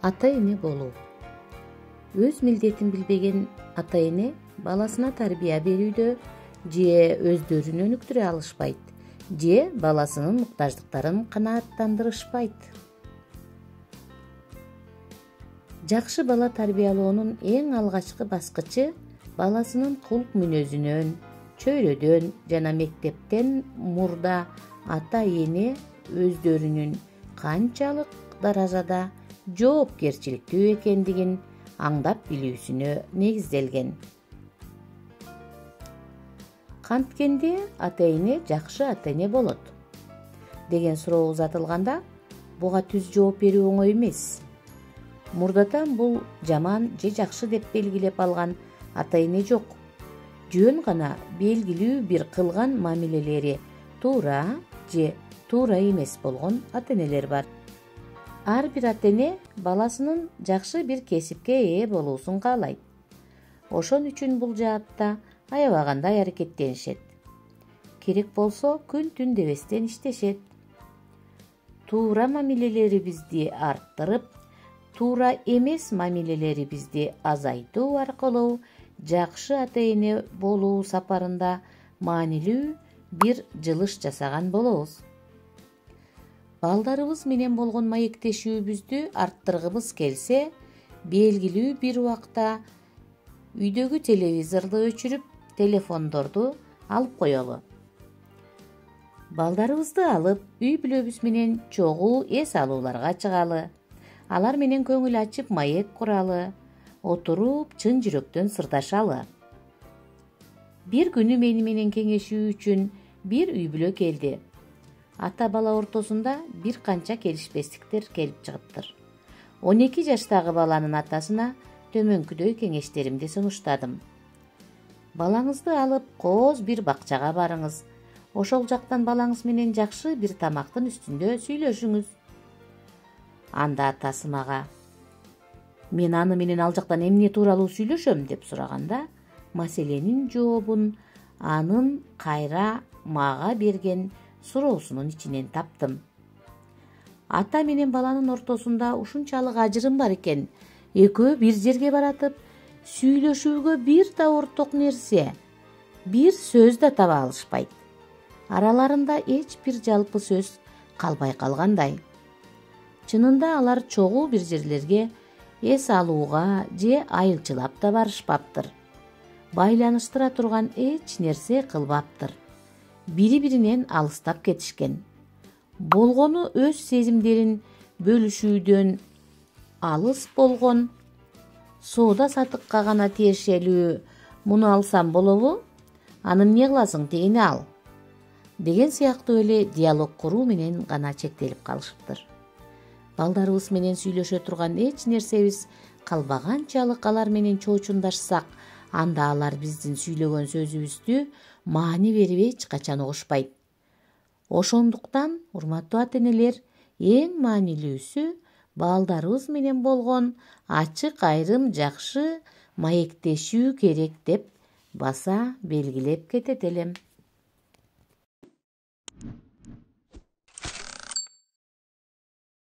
Ата-эне болуу. Өз милдетин билбеген ата-эне баласына тарбия берүүдө же өздөрүн өнүктүрө алышпайт, же баласынын муктаждыктарын канааттандырышпайт. Жакшы бала тарбиялоонун эң алгачкы баскычы баласынын кулк мүнөзүнөн, чөйрөдөн жана мектептен мурда ата-эне өздөрүнүн канчалык даражада жоопкерчиликтүү экендигин аңдап билүүсүнө негизделген. Канткенде ата-эне жакшы ата-эне болот деген суроо узатылганда, буга түз жооп берүү оңой эмес. Мурдатан бул жаман же жакшы деп белгилеп алган ата-эне жок. Жөн гана белгилүү бир кылган мамилелери туура же туура эмес болгон ата-энелер бар. Ар бир ата-эне баласынын жакшы бир кесипке ээ болуусун каалайт. Ошон үчүн бул жаатта аябагандай аракеттенишет. Керек болсо күн-түн дебестен иштешет. Туура мамилелерибизди арттырып, туура эмес мамилелерибизди азайтуу аркылуу жакшы ата-эне болуу сапарында маанилүү бир жылыш жасаган болобуз. Балдарыбыз менен болгон маектешүүбүздү арттыргыбыз келсе, белгилүү бир убакта үйдөгү телевизорду өчүрүп, телефондорду алып коелу. Балдарыбызды алып, үй бүлөбүз менен чогуу эс алууларга чыгалы. Алар менен көңүл ачып маек куралы, отуруп чын жүрөктөн сырдашалы. Бир күнү мени менен кеңешүү үчүн бир үй бүлө келди. Ата-бала ортосунда бир канча келишпестиктер келип чыгыптыр. 12 жаштагы баланын атасына төмөнкүдөй кеңештеримди сунуштадым. Балаңызды алып кооз бир бакчага барыңыз. Ошол жактан балаңыз менен жакшы бир тамактын үстүндө сүйлөшүңүз. Анда атасы мага: "Мен аны менен ал жактан эмне тууралуу сүйлөшөм?" деп сураганда, маселенин жообун анын кайра мага берген суроосунун ичинен таптым. Ата менен баланын ортосунда ушунчалык ажырым бар экен. Экөө бир жерге баратып, сүйлөшүүгө бир да орток нерсе, бир сөз да таба алышпайт. Араларында эч бир жалпы сөз калбай калгандай. Чынында алар чогуу бир жерлерге эс алууга же айылчылап да барышпаптыр. Байланыштыра турган эч нерсе кылбаптыр. Бири-биринен алыстап кетишкен. Болгону өз сезимдерин бөлүшүүдөн алыс болгон. Соода сатыкка гана тиешелүү. Муну алсам болобу? Аны эмне кыласың, тигини ал. Деген сыяктуу эле диалог куруу менен гана чектелип калышыптыр. Балдарыбыз менен сүйлөшө турган эч нерсебиз калбаганчалык алар менен чоочундашсак, анда алар биздин сүйлөгөн сөзүбүздү маани берип эч качан угушпайт. Ошондуктан, урматтуу ата-энелер, эң маанилүүсү балдарыбыз менен болгон ачык айрым жакшы маектешүү керек деп баса белгилеп кетет элем.